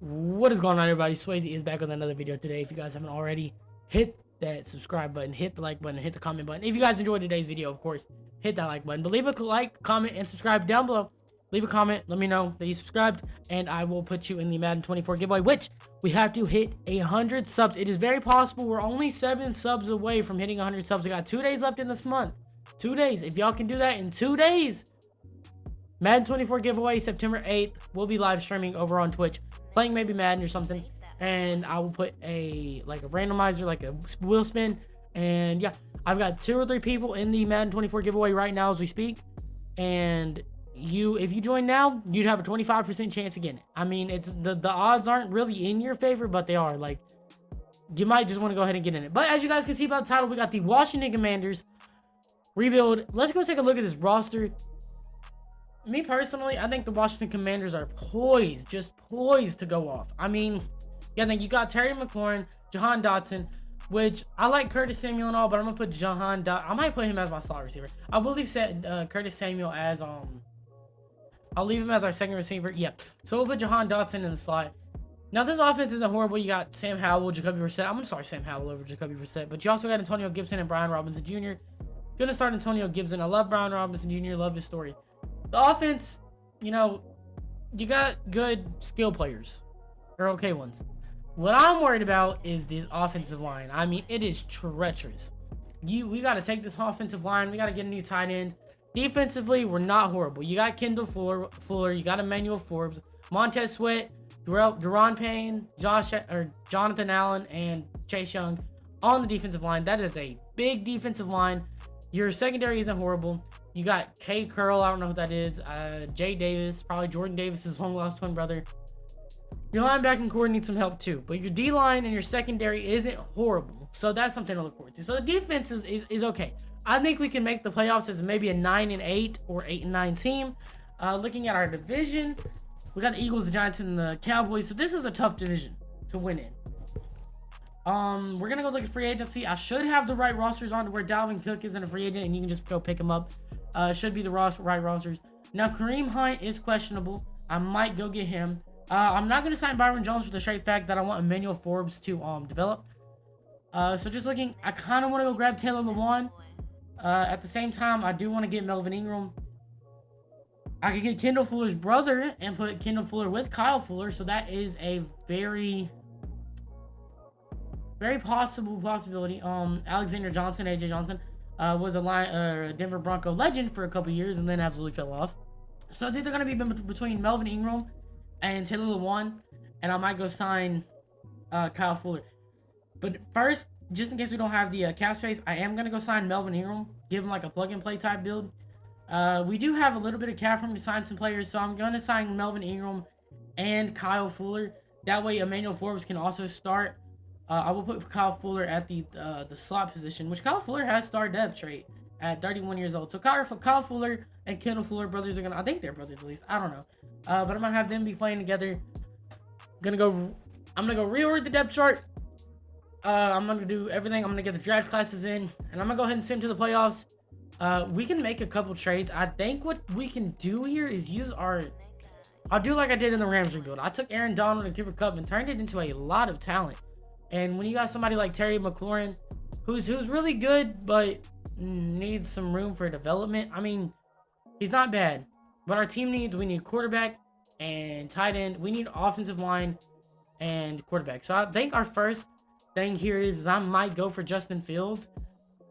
What is going on, everybody? Swayze is back with another video today. If you guys haven't already, hit that subscribe button, hit the like button, hit the comment button. If you guys enjoyed today's video, of course, hit that like button. But leave a like, comment, and subscribe down below. Leave a comment, let me know that you subscribed, and I will put you in the Madden 24 giveaway, which we have to hit 100 subs. It is very possible. We're only 7 subs away from hitting 100 subs. We got 2 days left in this month. 2 days. If y'all can do that in 2 days, Madden 24 giveaway, September 8th. We'll be live streaming over on Twitch, playing maybe Madden or something. And I will put a randomizer, like a wheel spin. And yeah, I've got 2 or 3 people in the Madden 24 giveaway right now as we speak. And if you join now, you'd have a 25% chance to get it. I mean, it's the odds aren't really in your favor, but they are. Like, you might just want to go ahead and get in it. But as you guys can see by the title, we got the Washington Commanders rebuild. Let's go take a look at this roster. Me personally, I think the Washington Commanders are just poised to go off. I mean, yeah, I think you got Terry McLaurin, Jahan Dotson, which I like Curtis Samuel and all, but I'm gonna put I might put him as my slot receiver. I will leave Curtis Samuel as I'll leave him as our second receiver. Yeah, so we'll put Jahan Dotson in the slot. Now this offense isn't horrible. You got Sam Howell, Jacoby Brissett. I'm gonna start Sam Howell over Jacoby Brissett, but you also got Antonio Gibson and Brian Robinson Jr. Gonna start Antonio Gibson. I love Brian Robinson Jr. Love his story. The offense, you got good skill players. They're okay ones. What I'm worried about is this offensive line. I mean, it is treacherous. We got to take this offensive line. We got to get a new tight end. Defensively, we're not horrible. You got Kendall Fuller. You got Emmanuel Forbes, Montez Sweat, Deron Payne, Jonathan Allen, and Chase Young on the defensive line. That is a big defensive line. Your secondary isn't horrible. You got K. Curl, I don't know who that is. Jay Davis, probably Jordan Davis's long-lost twin brother. Your linebacking core needs some help too. But your D-line and your secondary isn't horrible. So that's something to look forward to. So the defense is okay. I think we can make the playoffs as maybe a 9-8 or 8-9 team. Looking at our division, we got the Eagles, the Giants, and the Cowboys. So this is a tough division to win in. We're gonna go look at free agency. I should have the right rosters on to where Dalvin Cook isn't a free agent and you can just go pick him up. Should be the right rosters. Now Kareem Hunt is questionable. I might go get him. I'm not gonna sign Byron Jones for the straight fact that I want Emmanuel Forbes to develop. So just looking, I kind of want to go grab Taylor Lewan. At the same time, I do want to get Melvin Ingram. I could get Kendall Fuller's brother and put Kendall Fuller with Kyle Fuller. So that is a very possibility. Alexander Johnson, AJ Johnson, was a Denver Bronco legend for a couple years and then absolutely fell off. So it's either going to be between Melvin Ingram and Taylor Lewan, and I might go sign Kyle Fuller. But first, just in case we don't have the cap space, I am going to go sign Melvin Ingram, give him like a plug-and-play type build. We do have a little bit of cap room to sign some players, so I'm going to sign Melvin Ingram and Kyle Fuller. That way, Emmanuel Forbes can also start. I will put Kyle Fuller at the slot position, which Kyle Fuller has star depth trait at 31 years old. So Kyle Fuller and Kendall Fuller brothers are I think they're brothers at least. I don't know. But I'm gonna have them be playing together. I'm gonna go reorder the depth chart. I'm gonna do everything. I'm gonna get the draft classes in, and I'm gonna go ahead and send them to the playoffs. We can make a couple trades. I think what we can do here is use I'll do like I did in the Rams rebuild. I took Aaron Donald and Cooper Kupp and turned it into a lot of talent. And when you got somebody like Terry McLaurin, who's really good, but needs some room for development. I mean, he's not bad. But our team we need quarterback and tight end. We need offensive line and quarterback. So I think our first thing here is I might go for Justin Fields.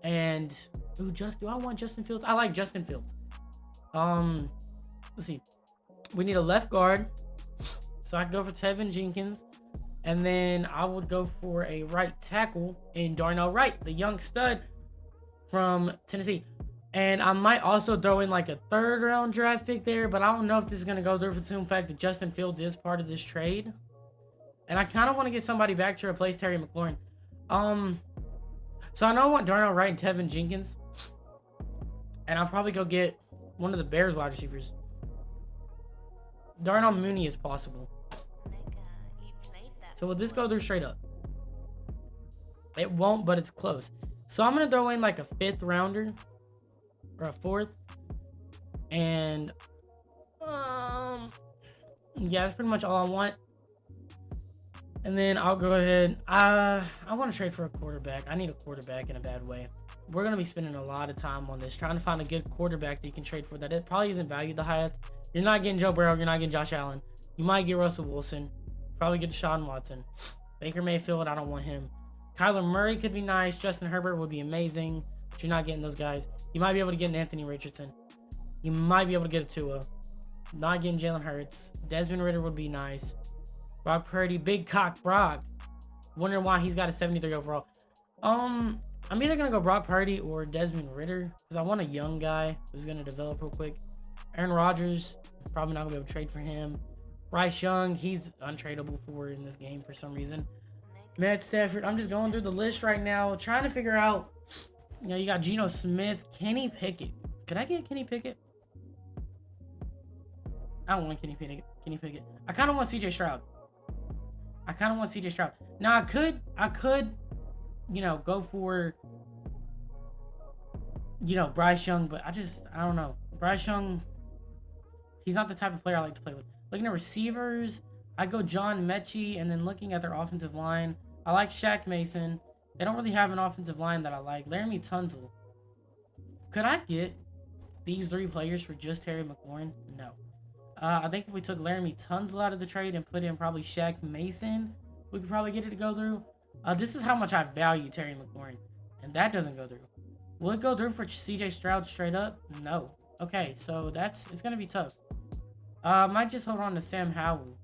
And, do I want Justin Fields? I like Justin Fields. Let's see. We need a left guard. So I can go for Tevin Jenkins. And then I would go for a right tackle in Darnell Wright, the young stud from Tennessee. And I might also throw in like a 3rd round draft pick there, but I don't know if this is going to go there for the simple fact that Justin Fields is part of this trade. And I kind of want to get somebody back to replace Terry McLaurin. So I know I want Darnell Wright and Tevin Jenkins. And I'll probably go get one of the Bears wide receivers. Darnell Mooney is possible. So will this go through straight up? It won't, but it's close. So I'm going to throw in like a 5th rounder. Or a 4th. And yeah, that's pretty much all I want. And then I'll go ahead. I want to trade for a quarterback. I need a quarterback in a bad way. We're gonna be spending a lot of time on this, trying to find a good quarterback that you can trade for that it probably isn't valued the highest. You're not getting Joe Burrow. You're not getting Josh Allen. You might get Russell Wilson. Probably get Deshaun Watson. Baker Mayfield. I don't want him. Kyler Murray could be nice. Justin Herbert would be amazing. But you're not getting those guys. You might be able to get an Anthony Richardson. You might be able to get a Tua. Not getting Jalen Hurts. Desmond Ritter would be nice. Brock Purdy, big cock Brock. Wondering why he's got a 73 overall. Um, I'm either gonna go Brock Purdy or Desmond Ritter because I want a young guy who's gonna develop real quick. Aaron Rodgers, probably not gonna be able to trade for him. Bryce Young, he's untradeable for in this game for some reason. Matt Stafford, I'm just going through the list right now, trying to figure out. You know, you got Geno Smith, Kenny Pickett. Could I get Kenny Pickett? I don't want Kenny Pickett. Kenny Pickett. I kind of want CJ Stroud. Now I could, go for, Bryce Young, but I don't know. Bryce Young, he's not the type of player I like to play with. Looking at receivers, I go John Mechie, and then looking at their offensive line, I like Shaq Mason. They don't really have an offensive line that I like. Laramie Tunzel. Could I get these three players for just Terry McLaurin? No. I think if we took Laramie Tunzel out of the trade and put in probably Shaq Mason, we could probably get it to go through. This is how much I value Terry McLaurin, and that doesn't go through. Will it go through for CJ Stroud straight up? No. Okay, so it's gonna be tough. Might just hold on to Sam Howell.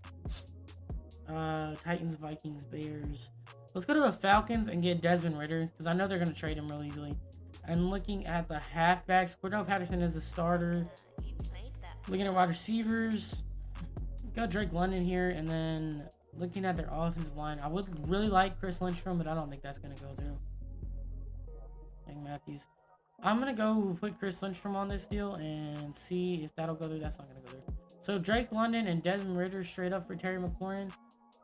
Titans, Vikings, Bears. Let's go to the Falcons and get Desmond Ritter because I know they're gonna trade him real easily. And looking at the halfbacks, Cordell Patterson is a starter. Looking at wide receivers, got Drake London here, and then looking at their offensive line, I would really like Chris Lindstrom, but I don't think that's gonna go through. Thank Matthews. I'm gonna go put Chris Lindstrom on this deal and see if that'll go through. That's not gonna go through. So Drake London and Desmond Ritter straight up for Terry McLaurin.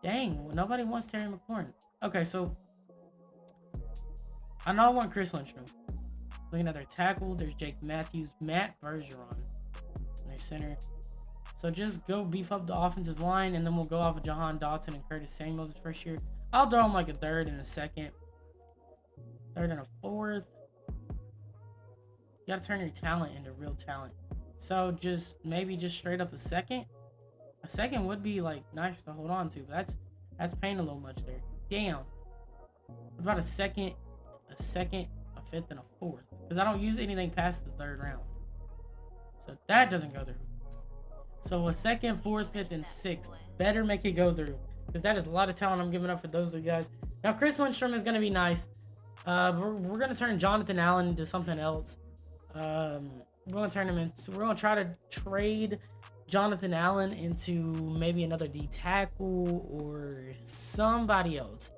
Dang, nobody wants Terry McLaurin. Okay, so I know I want Chris Lindstrom. Looking at their tackle, there's Jake Matthews, Matt Bergeron, their center. So just go beef up the offensive line, and then we'll go off of Jahan Dotson and Curtis Samuel this first year. I'll throw him like a third and a second, third and a fourth. You gotta turn your talent into real talent. So maybe just straight up a second. A second would be like nice to hold on to, but that's paying a little much there. Damn. What about a second, a fifth, and a fourth? Because I don't use anything past the third round. So that doesn't go through. So a second, fourth, fifth, and sixth better make it go through, because that is a lot of talent I'm giving up for those two guys. Now Chris Lindstrom is going to be nice. We're going to turn Jonathan Allen into something else. We're going to turn him into. We're going to try to trade Jonathan Allen into maybe another D tackle or somebody else.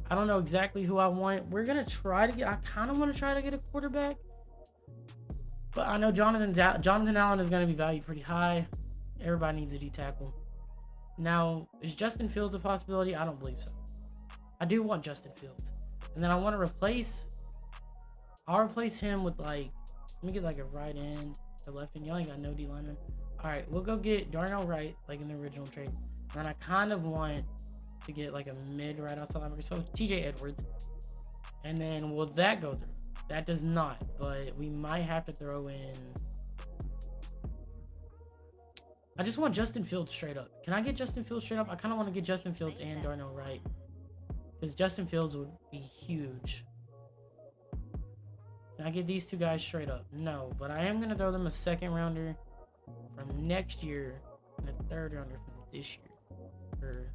I don't know exactly who I want. We're going to try to get. I kind of want to try to get a quarterback, but I know Jonathan Allen is going to be valued pretty high. Everybody needs a D tackle. Now, is Justin Fields a possibility? I don't believe so. I do want Justin Fields. And then I want to I'll replace him with let me get a right end, a left end. Y'all ain't got no D lineman. Alright, we'll go get Darnell Wright, like in the original trade. And then I kind of want to get a mid right outside linebacker. So TJ Edwards. And then will that go through? That does not, but we might have to throw in. I just want Justin Fields straight up. Can I get Justin Fields straight up? I kind of want to get Justin Fields and Darnell Wright, because Justin Fields would be huge. Can I get these two guys straight up? No, but I am going to throw them a second rounder from next year and a third rounder from this year. Or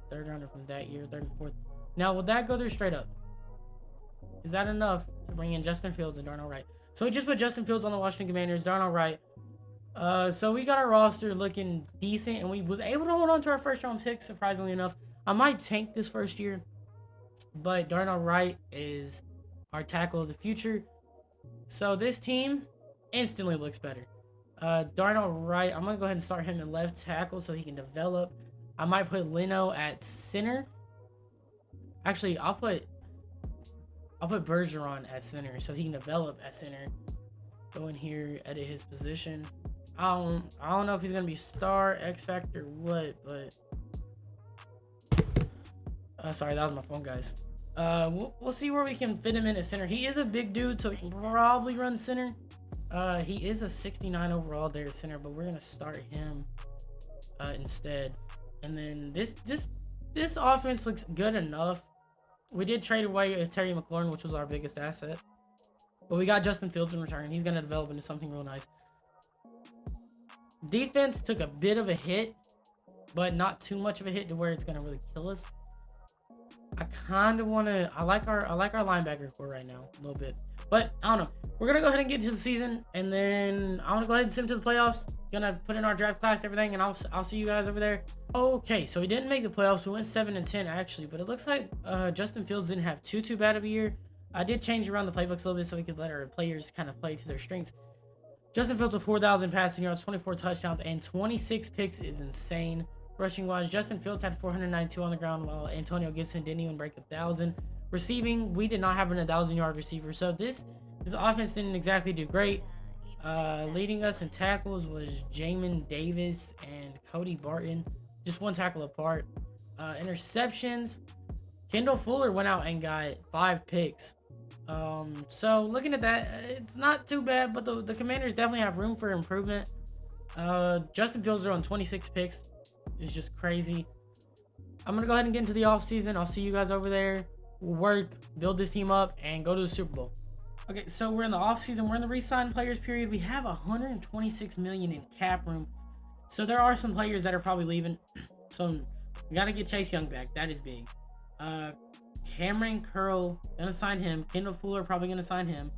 third rounder from that year, third and fourth. Now, will that go through straight up? Is that enough to bring in Justin Fields and Darnell Wright? So we just put Justin Fields on the Washington Commanders, Darnell Wright. So we got our roster looking decent, and we was able to hold on to our first round pick, surprisingly enough. I might tank this first year, but Darnell Wright is our tackle of the future. So this team instantly looks better. Darnell Wright, I'm gonna go ahead and start him at left tackle so he can develop. I might put Leno at center. Actually, I'll put Bergeron at center so he can develop at center. Go in here, edit his position. I don't know if he's gonna be star, X Factor, what, but Sorry, that was my phone, guys. We'll see where we can fit him in at center. He is a big dude, so he can probably run center. He is a 69 overall there at center, but we're gonna start him instead. And then this offense looks good enough. We did trade away Terry McLaurin, which was our biggest asset, but we got Justin Fields in return. He's gonna develop into something real nice. Defense took a bit of a hit, but not too much of a hit to where it's gonna really kill us. I kind of want to. I like our linebacker core right now a little bit, but I don't know. We're gonna go ahead and get into the season, and then I want to go ahead and send him to the playoffs. Gonna put in our draft class, everything, and I'll see you guys over there. Okay, so we didn't make the playoffs. We went 7-10 actually, but it looks like Justin Fields didn't have too bad of a year. I did change around the playbooks a little bit so we could let our players kind of play to their strengths. Justin Fields with 4,000 passing yards, 24 touchdowns, and 26 picks is insane. Rushing wise, Justin Fields had 492 on the ground, while Antonio Gibson didn't even break 1,000. Receiving, we did not have an 1,000-yard receiver, so this offense didn't exactly do great. Leading us in tackles was Jamin Davis and Cody Barton, just one tackle apart. Interceptions, Kendall Fuller went out and got 5 picks. So looking at that, it's not too bad, but the Commanders definitely have room for improvement. Justin Fields throwing 26 picks is just crazy. I'm gonna go ahead and get into the offseason. I'll see you guys over there. We'll work, build this team up, and go to the Super Bowl. Okay, so we're in the offseason. We're in the re-sign players period. We have 126 million in cap room. So there are some players that are probably leaving. So we gotta get Chase Young back. That is big. Cameron Curl, gonna sign him. Kendall Fuller, probably gonna sign him.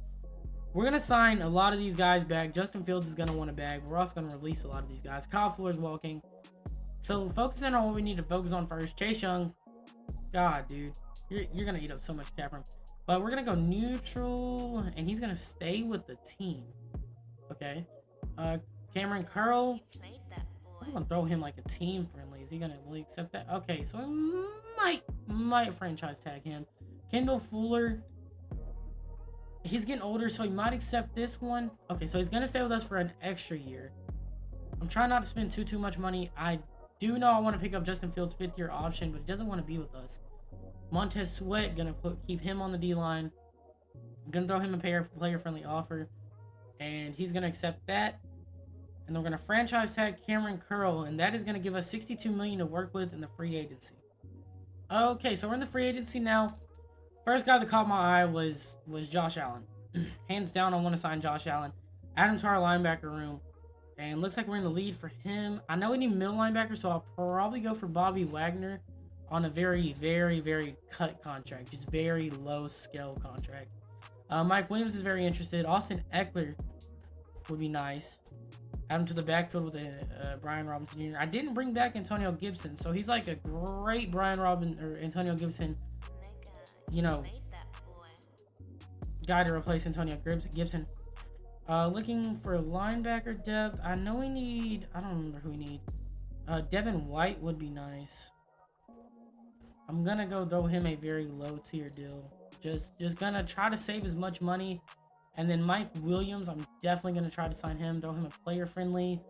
We're gonna sign a lot of these guys back. Justin Fields is gonna want a bag. We're also gonna release a lot of these guys. Kyle Fuller's walking. So focusing on what we need to focus on first. Chase Young. God, dude. You're gonna eat up so much cap room. But we're gonna go neutral, and he's gonna stay with the team. Okay. Cameron Curl. I'm gonna throw him like a team friendly. Is he gonna really accept that? Okay, so I might franchise tag him. Kendall Fuller. He's getting older, so he might accept this one. Okay, so he's gonna stay with us for an extra year. I'm trying not to spend too much money. I do know I want to pick up Justin Fields' 5th-year option, but he doesn't want to be with us. Montez Sweat, gonna keep him on the D-line. I'm gonna throw him a player-friendly offer, and he's gonna accept that. And we're gonna franchise tag Cameron Curl, and that is gonna give us 62 million to work with in the free agency. Okay, so we're in the free agency now. First guy that caught my eye was Josh Allen. Hands down, I want to sign Josh Allen. Add him to our linebacker room. And looks like we're in the lead for him. I know we need middle linebacker, so I'll probably go for Bobby Wagner on a very, very, very cut contract. Just very low scale contract. Mike Williams is very interested. Austin Eckler would be nice. Add him to the backfield with Brian Robinson Jr. I didn't bring back Antonio Gibson, so he's like a great Antonio Gibson, you know, guy to replace Antonio Gibson. Looking for linebacker depth. I know we need. I don't remember who we need. Devin White would be nice. I'm gonna go throw him a very low tier deal. Just gonna try to save as much money. And then Mike Williams, I'm definitely gonna try to sign him. Throw him a player friendly.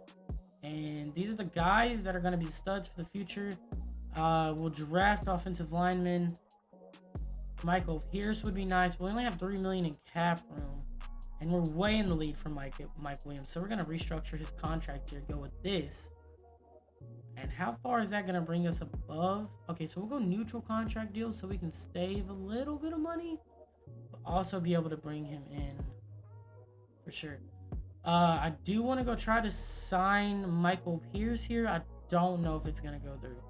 And these are the guys that are gonna be studs for the future. We'll draft offensive linemen. Michael Pierce would be nice. We only have 3 million in cap room. And we're way in the lead from Mike Williams. So we're going to restructure his contract here. Go with this. And how far is that going to bring us above? Okay, so we'll go neutral contract deal so we can save a little bit of money. But also be able to bring him in. For sure. I do want to go try to sign Michael Pierce here. I don't know if it's going to go through.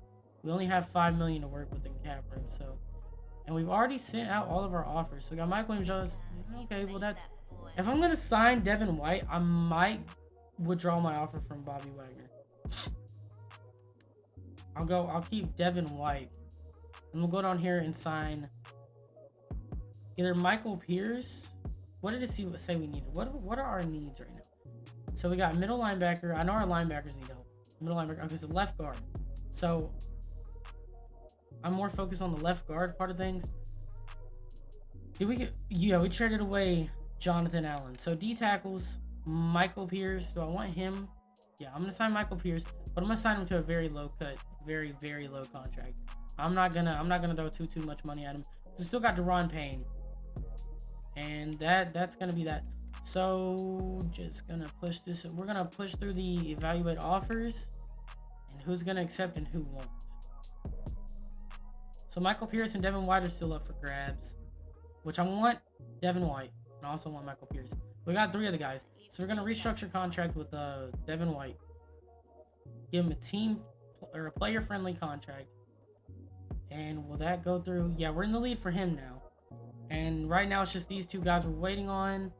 We only have 5 million to work with in cap room. So, and we've already sent out all of our offers. So we got Mike Williams. Okay, well that's... If I'm gonna sign Devin White, I might withdraw my offer from Bobby Wagner. I'll keep Devin White. And we'll go down here and sign either Michael Pierce. What did it say we needed? What are our needs right now? So we got middle linebacker. I know our linebackers need help. Middle linebacker. Okay, so left guard. So I'm more focused on the left guard part of things. We traded away Jonathan Allen. So D tackles, Michael Pierce. Do I want him? Yeah, I'm gonna sign Michael Pierce, but I'm gonna sign him to a very low cut, very, very low contract. I'm not gonna throw too much money at him. We still got Deron Payne, and that's gonna be that. So just gonna push this. We're gonna push through the evaluate offers, and who's gonna accept and who won't. So Michael Pierce and Devin White are still up for grabs, which I want Devin White, and I also want Michael Pierce. We got 3 of the guys, so we're gonna restructure contract with Devin White. Give him a team or a player-friendly contract. And will that go through? Yeah, we're in the lead for him now. And right now it's just these 2 guys we're waiting on.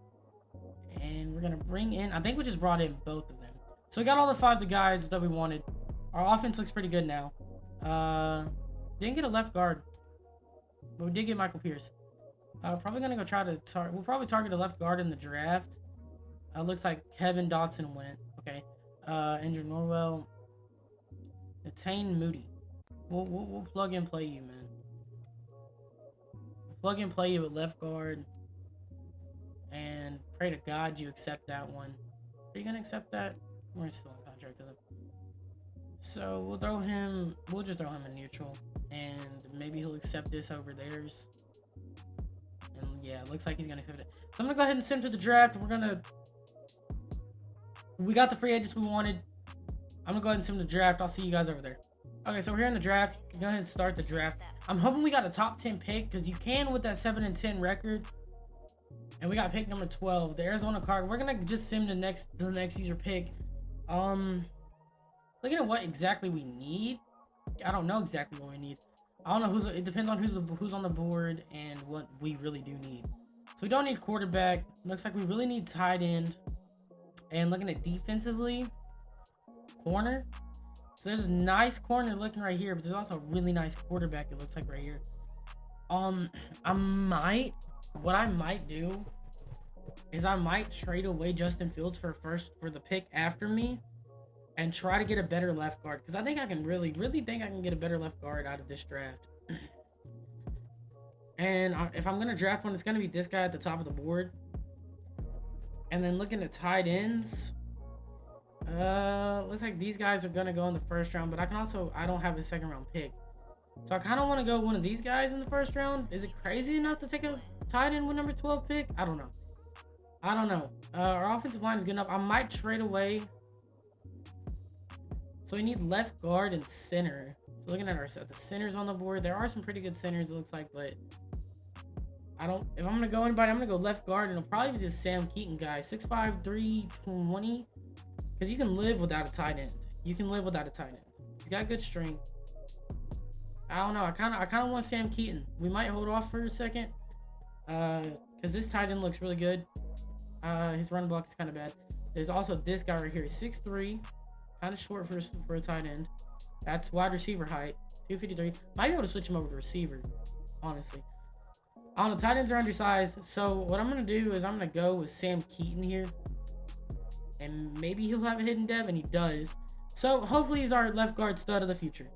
And we're gonna bring in. I think we just brought in both of them. So we got all the 5 guys that we wanted. Our offense looks pretty good now. Didn't get a left guard, but we did get Michael Pierce. Probably gonna go try to target. We'll probably target a left guard in the draft. Looks like Kevin Dotson went. Okay. Andrew Norwell. Attain Moody. We'll plug and play you, man. We'll plug and play you at left guard. And pray to God you accept that one. Are you gonna accept that? We're still in contract with him. So we'll just throw him in neutral. And maybe he'll accept this over theirs. And yeah, it looks like he's gonna accept it. So I'm gonna go ahead and send him to the draft. We got the free agents we wanted. I'm gonna go ahead and send him to the draft. I'll see you guys over there. Okay, so we're here in the draft. Go ahead and start the draft. I'm hoping we got a top 10 pick, because you can with that 7-10 record. And we got pick number 12, the Arizona card. We're gonna just sim the next user pick. Looking at what exactly we need. I don't know exactly what we need. I don't know it depends on who's on the board and what we really do need. So we don't need quarterback. Looks like we really need tight end. And looking at defensively, corner. So there's a nice corner looking right here, but there's also a really nice quarterback, it looks like right here. What I might do is I might trade away Justin Fields for the pick after me and try to get a better left guard, because I think I can really think I can get a better left guard out of this draft. And if I'm gonna draft one, it's gonna be this guy at the top of the board. And then looking at tight ends, looks like these guys are gonna go in the first round, but I don't have a second round pick. So I kind of want to go one of these guys in the first round. Is it crazy enough to take a tight end with number 12 pick? I don't know. Our offensive line is good enough. I might trade away. So we need left guard and center. So looking at the centers on the board, there are some pretty good centers, it looks like, but if I'm gonna go anybody, I'm gonna go left guard, and it'll probably be this Sam Keaton guy, 6'5", 320. Because you can live without a tight end. He's got good strength. I don't know. I kind of want Sam Keaton. We might hold off for a second, because this tight end looks really good. His run block is kind of bad. There's also this guy right here, 6'3", kind of short for a tight end. That's wide receiver height, 253. Might be able to switch him over to receiver, honestly. I don't know. Tight ends are undersized, so what I'm gonna do is I'm gonna go with Sam Keaton here, and maybe he'll have a hidden dev, and he does. So hopefully he's our left guard stud of the future.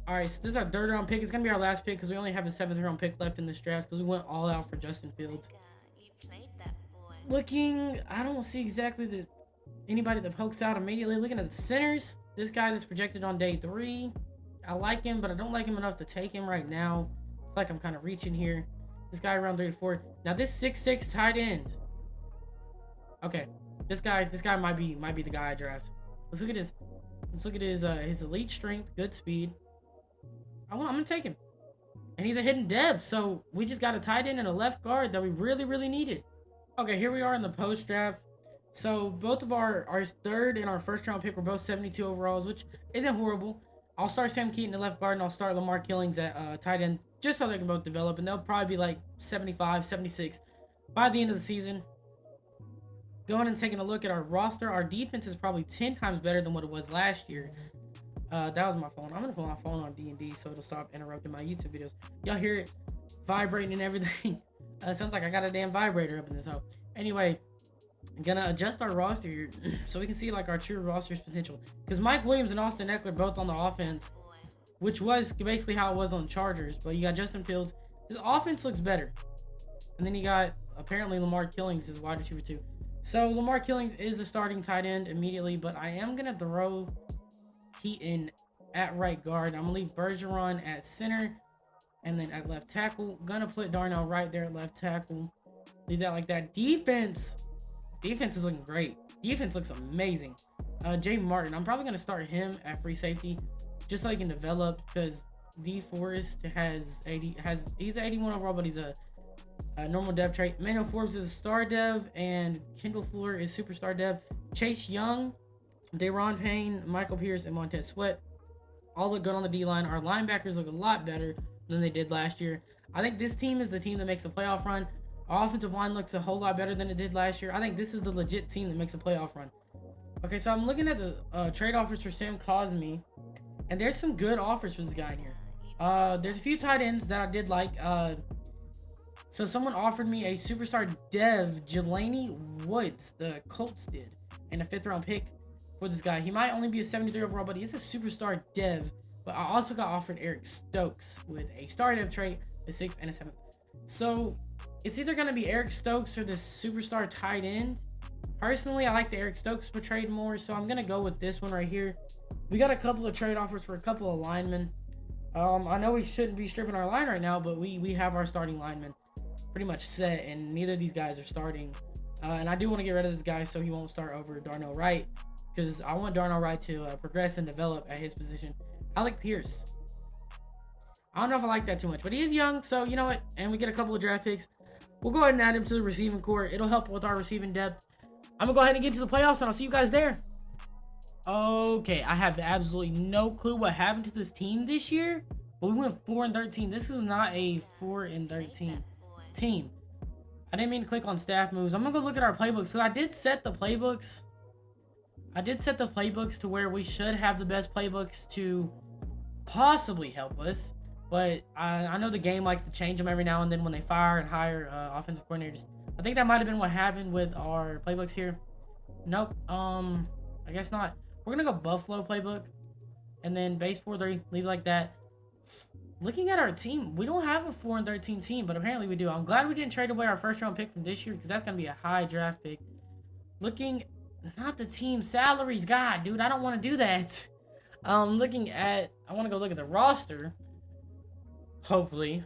All right, so this is our 3rd round pick. It's gonna be our last pick because we only have a 7th round pick left in this draft because we went all out for Justin Fields. I don't see exactly anybody that pokes out immediately. Looking at the centers, this guy that's projected on day 3, I like him, but I don't like him enough to take him right now. I feel like I'm kind of reaching here. This guy around 3 to 4. Now this 6'6" tight end. Okay, this guy might be the guy I draft. Let's look at his elite strength, good speed. I'm gonna take him. And he's a hidden dev, so we just got a tight end and a left guard that we really needed. Okay, here we are in the post draft. So both of our 3rd and our 1st round pick were both 72 overalls, which isn't horrible. I'll start Sam Keaton at left guard, and I'll start Lamar Killings at tight end, just so they can both develop, and they'll probably be like 75, 76 by the end of the season. Going and taking a look at our roster, our defense is probably 10 times better than what it was last year. That was my phone. I'm gonna put my phone on D&D so it'll stop interrupting my YouTube videos. Y'all hear it vibrating and everything. Sounds like I got a damn vibrator up in this house. Anyway, I'm gonna adjust our roster here so we can see like our true roster's potential. Because Mike Williams and Austin Eckler both on the offense, which was basically how it was on the Chargers. But you got Justin Fields. His offense looks better. And then you got apparently Lamar Killings is wide receiver too. So Lamar Killings is a starting tight end immediately, but I am gonna throw Keaton at right guard. I'm gonna leave Bergeron at center, and then at left tackle. Gonna put Darnell right there at left tackle. Leave that like that. Defense is looking great. Defense looks amazing. Jay Martin, I'm probably gonna start him at free safety, just so he can develop because D Forrest he's an 81 overall, but he's a normal dev trait. Manuel Forbes is a star dev, and Kendall Fuller is superstar dev. Chase Young, Daron Payne, Michael Pierce, and Montez Sweat all look good on the D line. Our linebackers look a lot better than they did last year. I think this team is the team that makes a playoff run. Our offensive line looks a whole lot better than it did last year. I think this is the legit team that makes a playoff run. Okay, so I'm looking at the trade offers for Sam Cosme, and there's some good offers for this guy in here. There's a few tight ends that I did like. So someone offered me a superstar dev, Jelani Woods, the Colts did, and a 5th round pick for this guy. He might only be a 73 overall, but he's a superstar dev. But I also got offered Eric Stokes with a star dev trait, a 6th and a 7th. So it's either going to be Eric Stokes or this superstar tight end. Personally, I like the Eric Stokes for trade more, so I'm going to go with this one right here. We got a couple of trade offers for a couple of linemen. I know we shouldn't be stripping our line right now, but we have our starting linemen pretty much set, and neither of these guys are starting. And I do want to get rid of this guy so he won't start over Darnell Wright, because I want Darnell Wright to progress and develop at his position. Alec Pierce. I don't know if I like that too much, but he is young, so you know what? And we get a couple of draft picks. We'll go ahead and add him to the receiving core. It'll help with our receiving depth. I'm going to go ahead and get to the playoffs, and I'll see you guys there. Okay, I have absolutely no clue what happened to this team this year, but we went 4-13. This is not a 4-13 team. I didn't mean to click on staff moves. I'm going to go look at our playbooks, because I did set the playbooks. To where we should have the best playbooks to possibly help us. But I know the game likes to change them every now and then when they fire and hire offensive coordinators. I think that might have been what happened with our playbooks here. Nope. I guess not. We're going to go Buffalo playbook. And then base 4-3. Leave it like that. Looking at our team, we don't have a 4-13 team, but apparently we do. I'm glad we didn't trade away our first round pick from this year, because that's going to be a high draft pick. Looking, not the team salaries. God, dude, I don't want to do that. Looking at, I want to go look at the roster. Hopefully.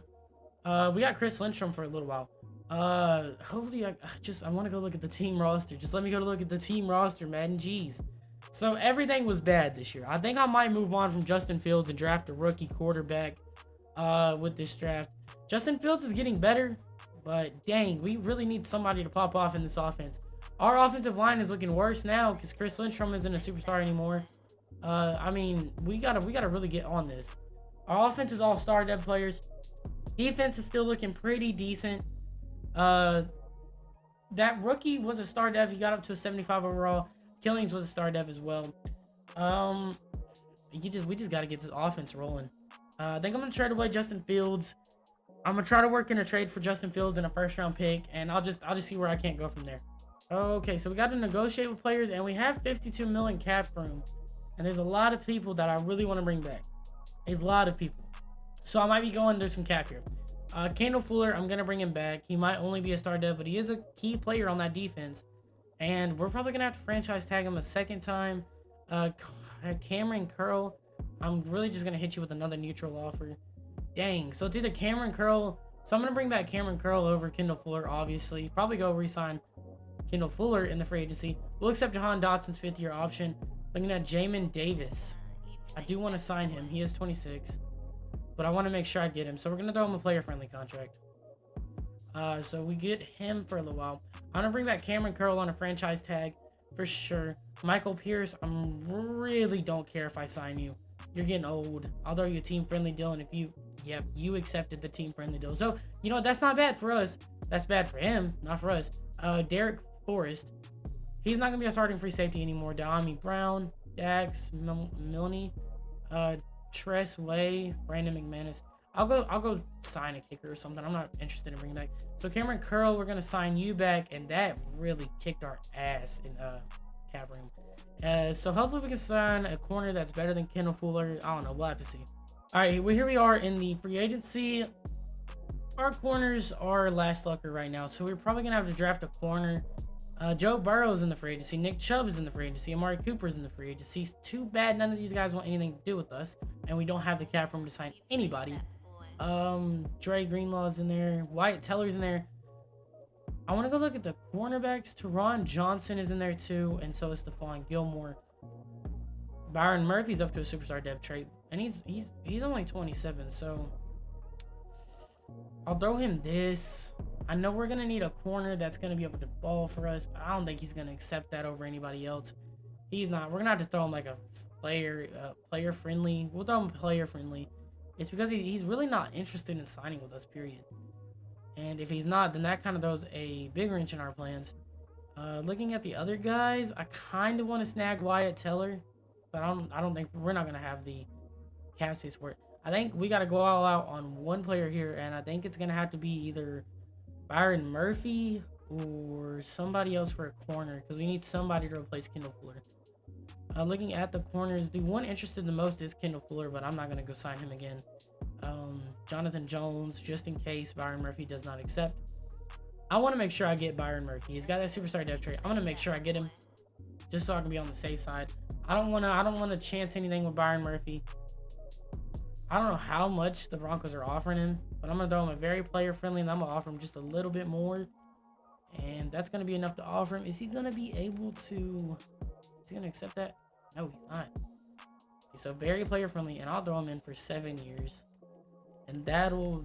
We got Chris Lindstrom for a little while. Hopefully I want to go look at the team roster. Just let me go look at the team roster, man. Jeez. So everything was bad this year. I think I might move on from Justin Fields and draft a rookie quarterback with this draft. Justin Fields is getting better, but dang, we really need somebody to pop off in this offense. Our offensive line is looking worse now because Chris Lindstrom isn't a superstar anymore. I mean, we gotta really get on this. Our offense is all star dev players. Defense is still looking pretty decent. That rookie was a star dev. He got up to a 75 overall. Killings was a star dev as well. We just gotta get this offense rolling. I think I'm gonna trade away Justin Fields. I'm gonna try to work in a trade for Justin Fields and a first round pick, and I'll just see where I can't go from there. Okay, so we got to negotiate with players, and we have 52 million cap room, and there's a lot of people that I really want to bring back. A lot of people. So I might be going to some cap here. Kendall Fuller, I'm gonna bring him back. He might only be a star dev, but he is a key player on that defense. And we're probably gonna have to franchise tag him a second time. Cameron Curl, I'm really just gonna hit you with another neutral offer. Dang, so it's either Cameron Curl. So I'm gonna bring back Cameron Curl over Kendall Fuller, obviously. Probably go re-sign Kendall Fuller in the free agency. We'll accept Jahan Dotson's 5th-year option. Looking at Jamin Davis. I do want to sign him. He is 26. But I want to make sure I get him. So we're going to throw him a player-friendly contract. So we get him for a little while. I'm going to bring back Cameron Curl on a franchise tag for sure. Michael Pierce, I really don't care if I sign you. You're getting old. I'll throw you a team-friendly deal, and if you accepted the team-friendly deal. So, you know, that's not bad for us. That's bad for him, not for us. Derek Forrest. He's not going to be a starting free safety anymore. Dami Brown, Dax Milne, Tress Way, Brandon McManus. I'll go sign a kicker or something. I'm not interested in bringing back. So Cameron Curl, we're going to sign you back, and that really kicked our ass in cap room. So hopefully we can sign a corner that's better than Kendall Fuller. I don't know. We'll have to see. All right, well, here we are in the free agency. Our corners are last lucker right now, so we're probably going to have to draft a corner. Joe Burrow's in the free agency. Nick Chubb's in the free agency. Amari Cooper's in the free agency. Too bad none of these guys want anything to do with us, and we don't have the cap room to sign anybody. Dre Greenlaw's in there. Wyatt Teller's in there. I want to go look at the cornerbacks. Teron Johnson is in there too, and so is Stephon Gilmore. Byron Murphy's up to a superstar dev trait, and he's only 27, so I'll throw him this. I know we're gonna need a corner that's gonna be able to ball for us, but I don't think he's gonna accept that over anybody else. He's not. We're gonna have to throw him like a player friendly. We'll throw him player friendly. It's because he's really not interested in signing with us, period. And if he's not, then that kind of throws a big wrench in our plans. Looking at the other guys, I kind of want to snag Wyatt Teller, but I don't think we're not gonna have the cap space for it. I think we got to go all out on one player here, and I think it's gonna have to be either Byron Murphy or somebody else for a corner, because we need somebody to replace Kendall Fuller. Looking at the corners, the one interested the most is Kendall Fuller, but I'm not gonna go sign him again. Jonathan Jones, just in case Byron Murphy does not accept. I want to make sure I get Byron Murphy. He's got that superstar depth trait. I'm gonna make sure I get him, just so I can be on the safe side. I don't wanna chance anything with Byron Murphy. I don't know how much the Broncos are offering him, but I'm gonna throw him a very player friendly, and I'm gonna offer him just a little bit more, and that's gonna be enough to offer him. Is he gonna be able to? Is he gonna accept that? No, he's not. So very player friendly, and I'll throw him in for 7 years. And that'll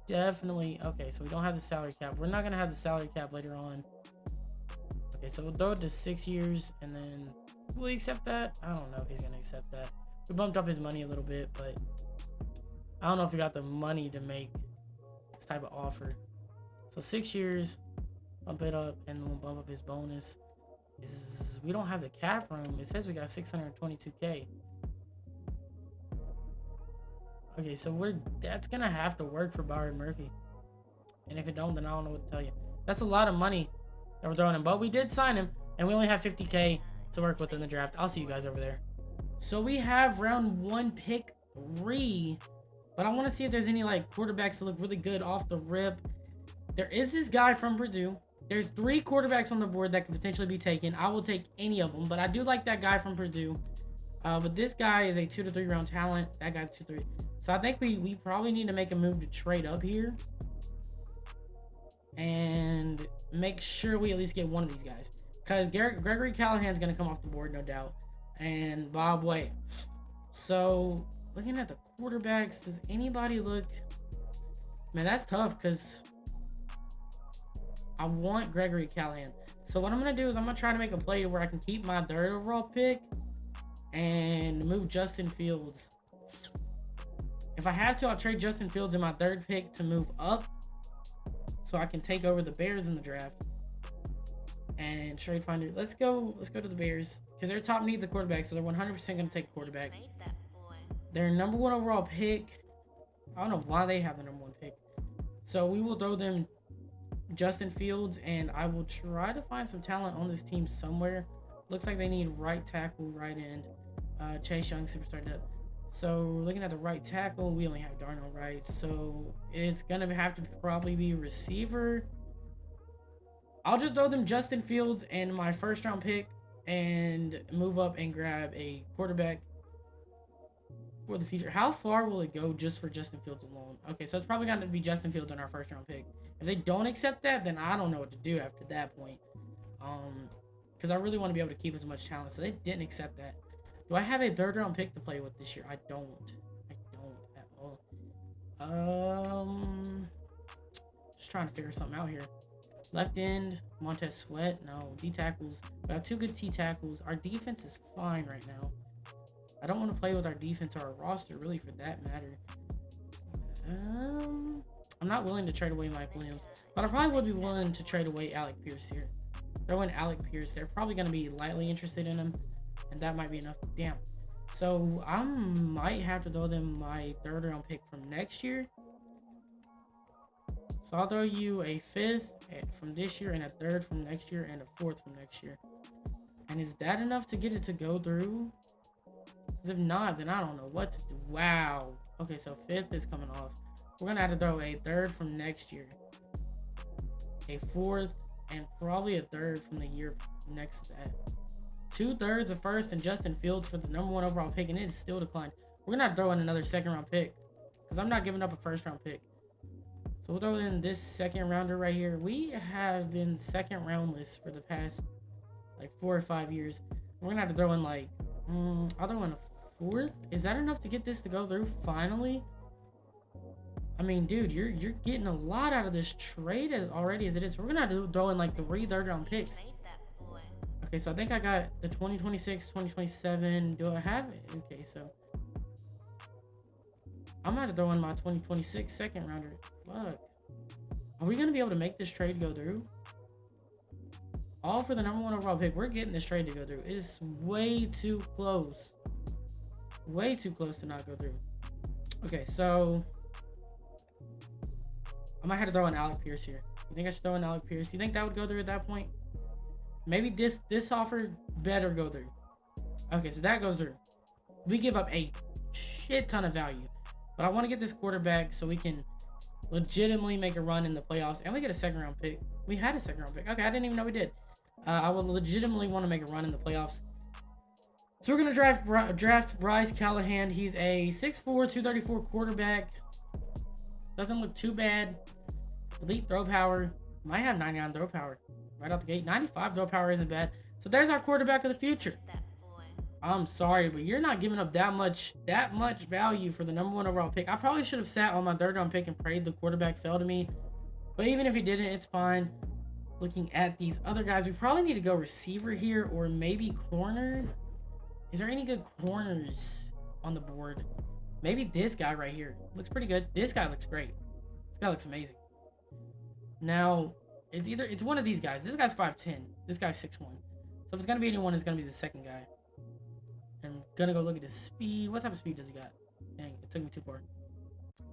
definitely, okay, so we don't have the salary cap. We're not gonna have the salary cap later on. Okay, so we'll throw it to 6 years, and then will he accept that? I don't know if he's gonna accept that. We bumped up his money a little bit, but I don't know if we got the money to make this type of offer. So 6 years, bump it up, and we'll bump up his bonus. We don't have the cap room. It says we got 622K. Okay, so that's gonna have to work for Byron Murphy. And if it don't, then I don't know what to tell you. That's a lot of money that we're throwing him. But we did sign him, and we only have 50K to work with in the draft. I'll see you guys over there. So we have round 1, pick 3. But I want to see if there's any like quarterbacks that look really good off the rip. There is this guy from Purdue. There's 3 quarterbacks on the board that could potentially be taken. I will take any of them, but I do like that guy from Purdue. But this guy is a 2 to 3 round talent. That guy's 2-3. So I think we probably need to make a move to trade up here and make sure we at least get one of these guys, because Gregory Callahan's gonna come off the board, no doubt, and Bob White. So looking at the quarterbacks, does anybody look? Man, that's tough because I want Gregory Callahan. So what I'm gonna do is I'm gonna try to make a play where I can keep my 3rd overall pick and move Justin Fields. If I have to, I'll trade Justin Fields in my 3rd pick to move up, so I can take over the Bears in the draft and trade finder. Let's go to the Bears, because their top needs a quarterback, so they're 100% going to take a quarterback. Their number 1 overall pick, I don't know why they have the number 1 pick. So we will throw them Justin Fields, and I will try to find some talent on this team somewhere. Looks like they need right tackle, right end. Chase Young, superstar depth. So looking at the right tackle, we only have Darnell Wright. So it's going to have to probably be receiver. I'll just throw them Justin Fields and my 1st round pick and move up and grab a quarterback for the future. How far will it go just for Justin Fields alone? Okay, so it's probably going to be Justin Fields on our 1st round pick. If they don't accept that, then I don't know what to do after that point. Because I really want to be able to keep as much talent. So they didn't accept that. Do I have a 3rd round pick to play with this year? I don't at all. Just trying to figure something out here. Left end, Montez Sweat. No, D tackles. We have 2 good T tackles. Our defense is fine right now. I don't want to play with our defense or our roster, really, for that matter. I'm not willing to trade away Mike Williams, but I probably would be willing to trade away Alec Pierce here. Throw in Alec Pierce. They're probably going to be lightly interested in him, and that might be enough. Damn. So I might have to throw them my 3rd round pick from next year. So I'll throw you a 5th from this year, and a 3rd from next year, and a 4th from next year. And is that enough to get it to go through? Because if not, then I don't know what to do. Wow. Okay, so 5th is coming off. We're going to have to throw a 3rd from next year, a 4th, and probably a third from the year next to that. 2/3 of first and Justin Fields for the #1 overall pick, and it is still declined. We're gonna throw in another second round pick because I'm not giving up a first round pick. So we'll throw in this second rounder right here. We have been second roundless for the past like 4 or 5 years. We're gonna have to throw in like, I'll throw in a fourth. Is that enough to get this to go through finally? I mean, dude, you're getting a lot out of this trade already as it is. We're gonna have to throw in like 3 third-round picks. Okay, so I think I got the 2026, 2027. Do I have it? Okay, so I'm gonna have to throw in my 2026 second rounder. Fuck. Are we gonna be able to make this trade go through? All for the #1 overall pick. We're getting this trade to go through. It is way too close. Way too close to not go through. Okay, so I might have to throw in Alec Pierce here. You think I should throw in Alec Pierce? You think that would go through at that point? Maybe this offer better go through. Okay, so that goes through. We give up a shit ton of value. But I want to get this quarterback so we can legitimately make a run in the playoffs. And we get a second round pick. We had a second round pick. Okay, I didn't even know we did. I would legitimately want to make a run in the playoffs. So we're going to draft Bryce Callahan. He's a 6'4", 234 quarterback. Doesn't look too bad. Elite throw power. Might have 99 throw power right out the gate. 95 throw power isn't bad. So there's our quarterback of the future. I'm sorry, but you're not giving up that much value for the #1 overall pick. I probably should have sat on my third round pick and prayed the quarterback fell to me. But even if he didn't, it's fine. Looking at these other guys, we probably need to go receiver here or maybe corner. Is there any good corners on the board? Maybe this guy right here. Looks pretty good. This guy looks great. This guy looks amazing. Now, it's one of these guys. This guy's 5'10". This guy's 6'1". So if it's going to be anyone, it's going to be the second guy. And gonna go look at his speed. What type of speed does he got? Dang, it took me too far.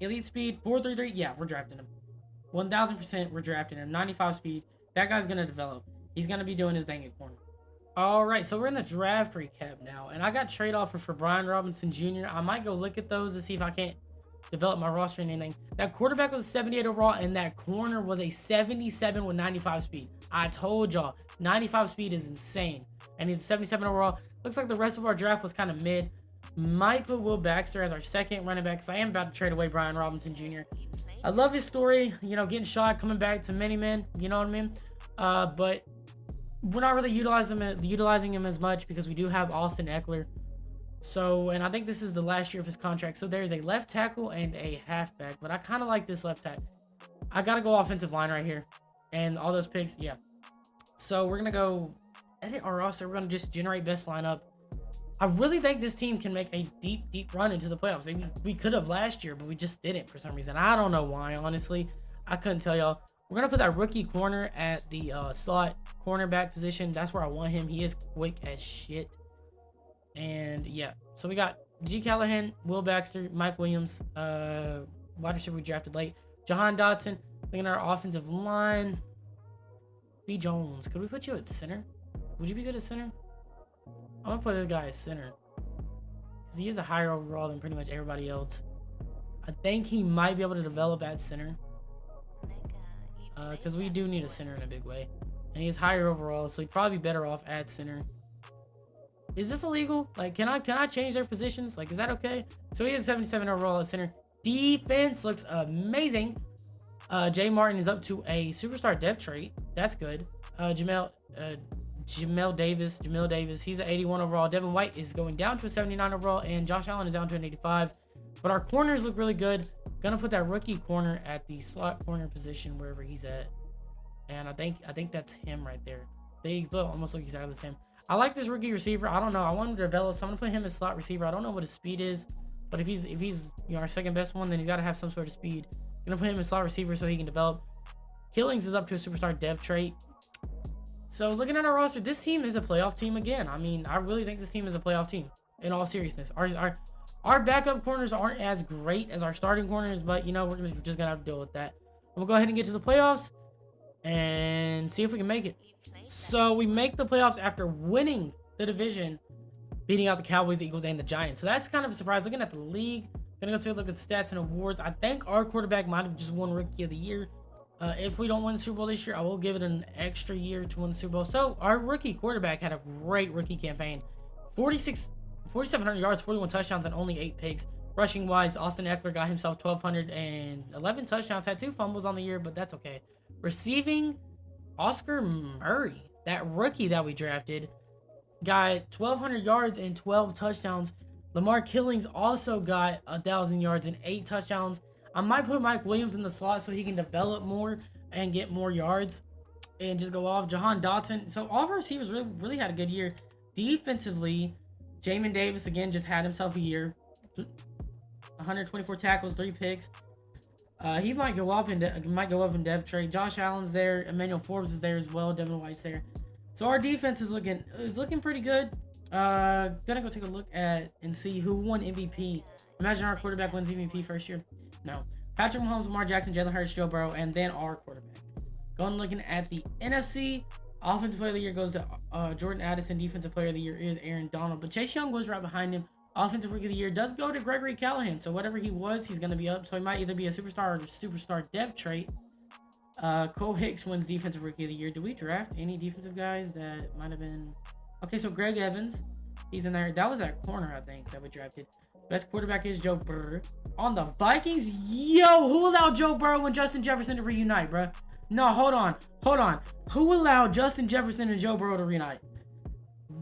Elite speed, 4.33. Yeah, we're drafting him. 1000% we're drafting him. 95 speed. That guy's gonna develop. He's gonna be doing his thing at corner. Alright, so we're in the draft recap now. And I got trade offer for Brian Robinson Jr. I might go look at those to see if I can't develop my roster and anything. That quarterback was a 78 overall, and that corner was a 77 with 95 speed. I told y'all, 95 speed is insane. And he's a 77 overall. Looks like the rest of our draft was kind of mid. Might put Will Baxter as our second running back because I am about to trade away Brian Robinson Jr. I love his story, you know, getting shot, coming back to many men, you know what I mean? But we're not really utilizing him as much because we do have Austin Eckler. So, and I think this is the last year of his contract. So there's a left tackle and a halfback, but I kind of like this left tackle. I got to go offensive line right here. And all those picks, yeah. So we're going to go edit our roster. We're going to just generate best lineup. I really think this team can make a deep run into the playoffs. We could have last year, but we just didn't for some reason. I don't know why, honestly. I couldn't tell y'all. We're going to put that rookie corner at the slot cornerback position. That's where I want him. He is quick as shit. And, yeah. So we got G. Callahan, Will Baxter, Mike Williams, wide receiver we drafted late, Jahan Dotson. Looking at our offensive line. B. Jones. Could we put you at center? Would you be good at center? I'm going to put this guy at center. Because he is a higher overall than pretty much everybody else. I think he might be able to develop at center. Because we do need a center in a big way. And he's higher overall, so he'd probably be better off at center. Is this illegal? Like, can I change their positions? Like, is that okay? So he has 77 overall at center. Defense looks amazing. Jay Martin is up to a superstar depth trait. That's good. Jamel Davis, he's an 81 overall. Devin White is going down to a 79 overall, and Josh Allen is down to an 85. But our corners look really good. Gonna put that rookie corner at the slot corner position wherever he's at, and I think that's him right there. They almost look exactly the same. I like this rookie receiver. I don't know. I want him to develop, so I'm gonna put him as slot receiver. I don't know what his speed is, but if he's you know our second best one, then he's got to have some sort of speed. Gonna put him as slot receiver so he can develop. Killings is up to a superstar dev trait. So looking at our roster, this team is a playoff team again. I mean, I really think this team is a playoff team. In all seriousness, our backup corners aren't as great as our starting corners, but you know we're just gonna have to deal with that. I'm gonna go ahead and get to the playoffs and see if we can make it. So we make the playoffs after winning the division, beating out the Cowboys, the Eagles, and the Giants. So that's kind of a surprise. Looking at the league, gonna go take a look at the stats and awards. I think our quarterback might have just won Rookie of the Year. If we don't win the Super Bowl this year, I will give it an extra year to win the Super Bowl. So our rookie quarterback had a great rookie campaign. 4,700 yards, 41 touchdowns, and only 8 picks. Rushing wise, Austin Eckler got himself 1,211 touchdowns, had 2 fumbles on the year, but that's okay. Receiving, Oscar Murray, that rookie that we drafted, got 1,200 yards and 12 touchdowns. Lamar Killings also got 1,000 yards and 8 touchdowns. I might put Mike Williams in the slot so he can develop more and get more yards and just go off. Jahan Dotson. So all of our receivers really had a good year. Defensively, Jamin Davis again just had himself a year. 124 tackles, 3 picks. He might go up in depth trade. Josh Allen's there. Emmanuel Forbes is there as well. Devin White's there. So our defense is looking pretty good. Gonna go take a look at and see who won MVP. Imagine our quarterback wins MVP first year. No. Patrick Mahomes, Lamar Jackson, Jalen Hurts, Joe Burrow, and then our quarterback. Going looking at the NFC, Offensive Player of the Year goes to Jordan Addison. Defensive Player of the Year is Aaron Donald. But Chase Young was right behind him. Offensive Rookie of the Year does go to Gregory Callahan. So whatever he was, he's going to be up. So he might either be a superstar or superstar depth trait. Cole Hicks wins Defensive Rookie of the Year. Do we draft any defensive guys that might have been... Okay, so Greg Evans, he's in there. That was that corner, I think, that we drafted. Best quarterback is Joe Burrow. On the Vikings, yo, who allowed Joe Burrow and Justin Jefferson to reunite, bruh? No, hold on. Who allowed Justin Jefferson and Joe Burrow to reunite?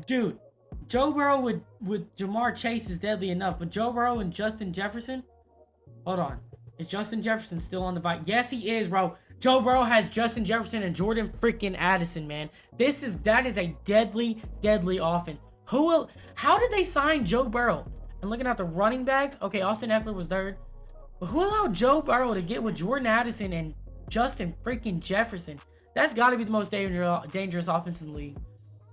Dude, Joe Burrow with Jamar Chase is deadly enough, but Joe Burrow and Justin Jefferson? Hold on. Is Justin Jefferson still on the Vikings? Yes, he is, bro. Joe Burrow has Justin Jefferson and Jordan freaking Addison, man. That is a deadly offense. How did they sign Joe Burrow? And looking at the running backs, okay, Austin Eckler was third. But who allowed Joe Burrow to get with Jordan Addison and Justin freaking Jefferson? That's got to be the most dangerous offense in the league.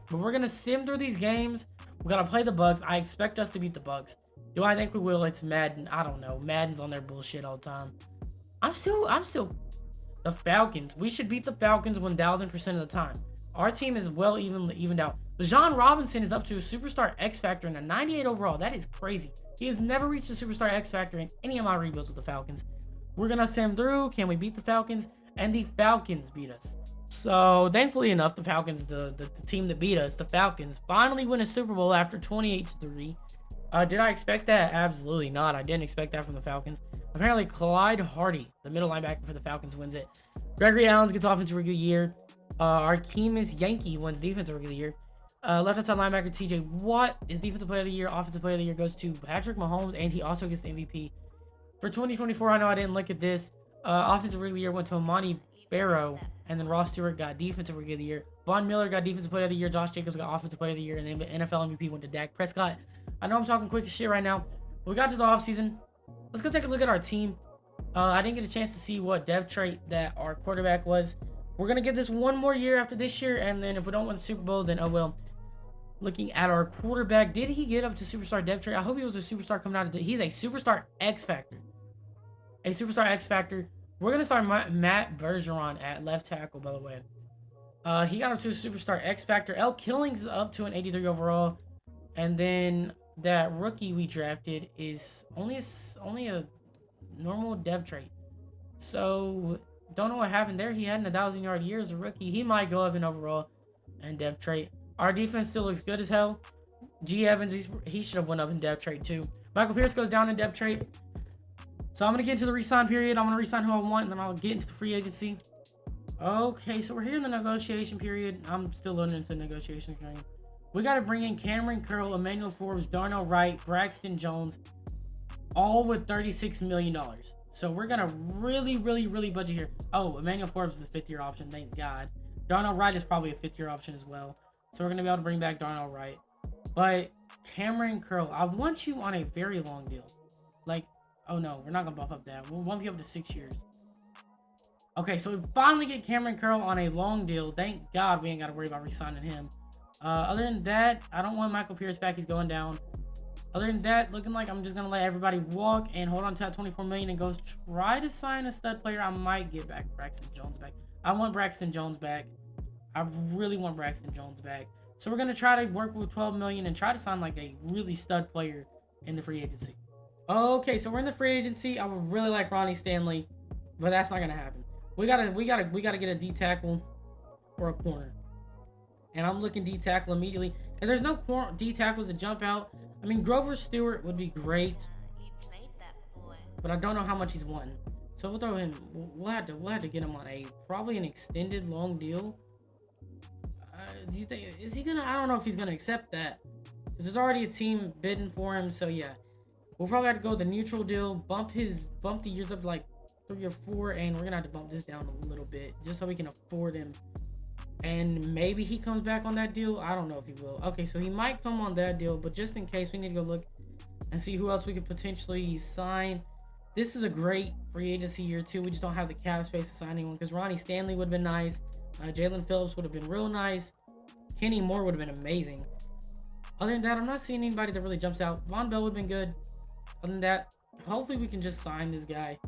But we're going to sim through these games. We got to play the Bucs. I expect us to beat the Bucs. Do I think we will? It's Madden. I don't know. Madden's on their bullshit all the time. I'm still the Falcons. We should beat the Falcons 1,000% of the time. Our team is well evened out. Bijan Robinson is up to a Superstar X Factor and a 98 overall. That is crazy. He has never reached a Superstar X Factor in any of my rebuilds with the Falcons. We're going to sim through. Can we beat the Falcons? And the Falcons beat us. So, thankfully enough, the Falcons, the team that beat us, the Falcons, finally win a Super Bowl after 28-3. Did I expect that? Absolutely not. I didn't expect that from the Falcons. Apparently, Clyde Hardy, the middle linebacker for the Falcons, wins it. Gregory Allen gets Offensive Rookie of the Year. Arkemis Yankee wins Defensive Rookie of the Year. Left outside linebacker TJ Watt is Defensive Player of the Year. Offensive Player of the Year goes to Patrick Mahomes, and he also gets the MVP. For 2024, I know I didn't look at this. Offensive Rookie of the Year went to Amani Barrow, and then Ross Stewart got Defensive Rookie of the Year. Von Miller got Defensive Player of the Year. Josh Jacobs got Offensive Player of the Year, and then the NFL MVP went to Dak Prescott. I know I'm talking quick as shit right now. We got to the offseason. Let's go take a look at our team. I didn't get a chance to see what depth trait that our quarterback was. We're going to get this one more year after this year, and then if we don't win the Super Bowl, then oh well. Looking at our quarterback, did he get up to Superstar depth trait? I hope he was a Superstar coming out of it. He's a Superstar X Factor. A Superstar X Factor. We're going to start Matt Bergeron at left tackle, by the way. He got up to a Superstar X Factor. L. Killings is up to an 83 overall. And then that rookie we drafted is only a normal dev trait. So, don't know what happened there. He had an 1,000-yard year as a rookie. He might go up in overall and dev trait. Our defense still looks good as hell. G. Evans, he should have went up in dev trait too. Michael Pierce goes down in dev trait. So I'm going to get into the re-sign period. I'm going to re-sign who I want, and then I'll get into the free agency. Okay, so we're here in the negotiation period. I'm still learning into the negotiation period. We got to bring in Cameron Curl, Emmanuel Forbes, Darnell Wright, Braxton Jones, all with $36 million. So we're going to really budget here. Oh, Emmanuel Forbes is a fifth-year option, thank God. Darnell Wright is probably a fifth-year option as well. So we're going to be able to bring back Darnell Wright. But Cameron Curl, I want you on a very long deal. Like, oh no, we're not going to buff up that. We'll bump you up to 6 years. Okay, so we finally get Cameron Curl on a long deal. Thank God we ain't got to worry about re-signing him. Other than that, I don't want Michael Pierce back. He's going down. Other than that, looking like I'm just going to let everybody walk and hold on to that $24 million and go try to sign a stud player. I might get back Braxton Jones back. I want Braxton Jones back. I really want Braxton Jones back. So we're going to try to work with $12 million and try to sign like a really stud player in the free agency. Okay, so we're in the free agency. I would really like Ronnie Stanley, but that's not going to happen. We gotta get a D tackle or a corner. And I'm looking D tackle immediately. And there's no D tackles to jump out. I mean, Grover Stewart would be great, but I don't know how much he's wanting. So we'll throw him. We'll have to get him on a probably an extended long deal. Do you think is he gonna? I don't know if he's gonna accept that because there's already a team bidding for him. So yeah, we'll probably have to go with the neutral deal. Bump the years up to like 3 or 4, and we're gonna have to bump this down a little bit just so we can afford him. And maybe he comes back on that deal. I don't know if he will. Okay, so he might come on that deal, but just in case, we need to go look and see who else we could potentially sign. This is a great free agency year too. We just don't have the cap space to sign anyone because Ronnie Stanley would have been nice. Jalen Phillips would have been real nice. Kenny Moore would have been amazing. Other than that, I'm not seeing anybody that really jumps out. Von Bell would have been good. Other than that, hopefully we can just sign this guy.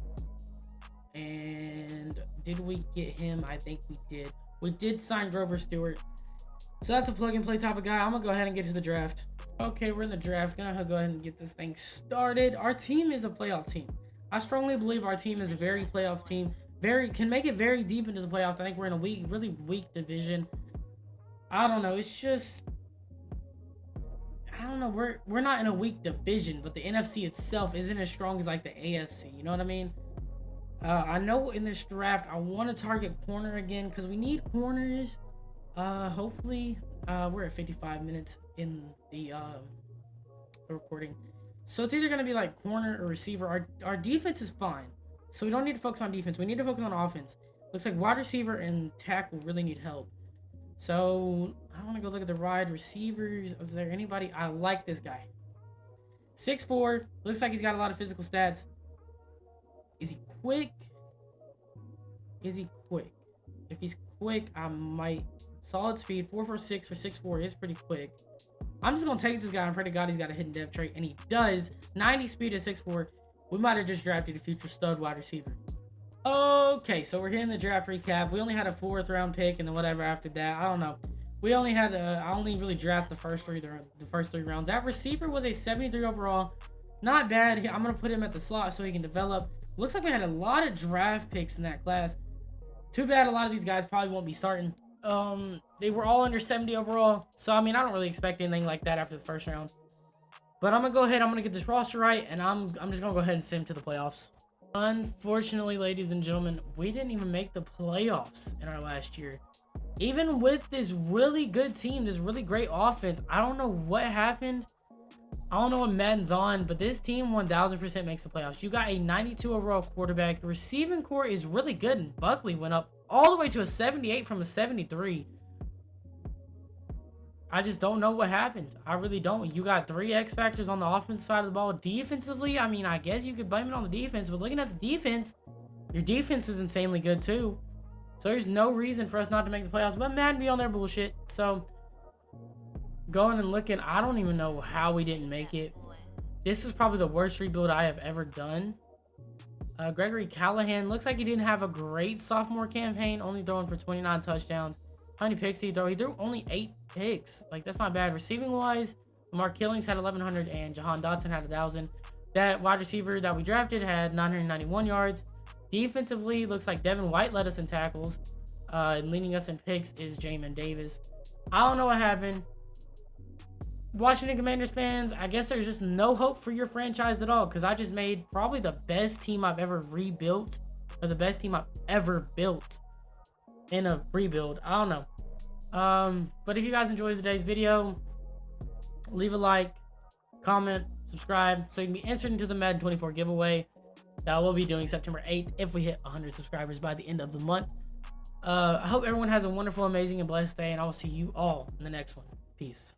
And did we get him? I think we did. We did sign Grover Stewart. So that's a plug and play type of guy. I'm gonna go ahead and get to the draft. Okay, we're in the draft. Gonna go ahead and get this thing started. Our team is a playoff team. I strongly believe our team is a very playoff team. Can make it very deep into the playoffs. I think we're in a really weak division. I don't know. It's just I don't know. We're not in a weak division, but the NFC itself isn't as strong as like the AFC. You know what I mean? I know in this draft I want to target corner again because we need corners. Hopefully, we're at 55 minutes in the recording, so it's either gonna be like corner or receiver. Our defense is fine, so we don't need to focus on defense. We need to focus on offense. Looks like wide receiver and tackle really need help. So I want to go look at the wide receivers. Is there anybody? I like this guy. 6'4". Looks like he's got a lot of physical stats. Is he quick? Is he quick? If he's quick, I might. Solid speed, 4.46 for 6'4" is pretty quick. I'm just gonna take this guy and pray to God he's got a hidden depth trait, and he does. 90 speed at 6'4". We might have just drafted a future stud wide receiver. Okay, so we're here in the draft recap. We only had a 4th round pick and then whatever after that. I don't know. We only had I only really drafted the first three rounds. That receiver was a 73 overall. Not bad. I'm gonna put him at the slot so he can develop. Looks like we had a lot of draft picks in that class. Too bad a lot of these guys probably won't be starting. They were all under 70 overall. So I mean, I don't really expect anything like that after the first round. But I'm gonna go ahead. I'm gonna get this roster right, and I'm just gonna go ahead and send him to the playoffs. Unfortunately, ladies and gentlemen, we didn't even make the playoffs in our last year. Even with this really good team, this really great offense, I don't know what happened. I don't know what Madden's on, but this team 1000% makes the playoffs. You got a 92 overall quarterback. The receiving core is really good, and Buckley went up all the way to a 78 from a 73. I just don't know what happened. I really don't. You got 3 X factors on the offensive side of the ball. Defensively, I mean, I guess you could blame it on the defense, but looking at the defense, your defense is insanely good too. So there's no reason for us not to make the playoffs, but Madden be on their bullshit. So going and looking, I don't even know how we didn't make it. This is probably the worst rebuild I have ever done. Gregory Callahan looks like he didn't have a great sophomore campaign, only throwing for 29 touchdowns. How many picks did he throw? He threw only 8 picks. Like, that's not bad. Receiving wise, Mark Killings had 1,100 and Jahan Dotson had 1,000. That wide receiver that we drafted had 991 yards. Defensively, looks like Devin White led us in tackles. And leading us in picks is Jamin Davis. I don't know what happened. Washington Commanders fans, I guess there's just no hope for your franchise at all, because I just made probably the best team I've ever rebuilt, or the best team I've ever built in a rebuild. I don't know. But if you guys enjoyed today's video, leave a like, comment, subscribe, so you can be entered into the Madden 24 giveaway that we'll be doing September 8th if we hit 100 subscribers by the end of the month. I hope everyone has a wonderful, amazing, and blessed day, and I will see you all in the next one. Peace.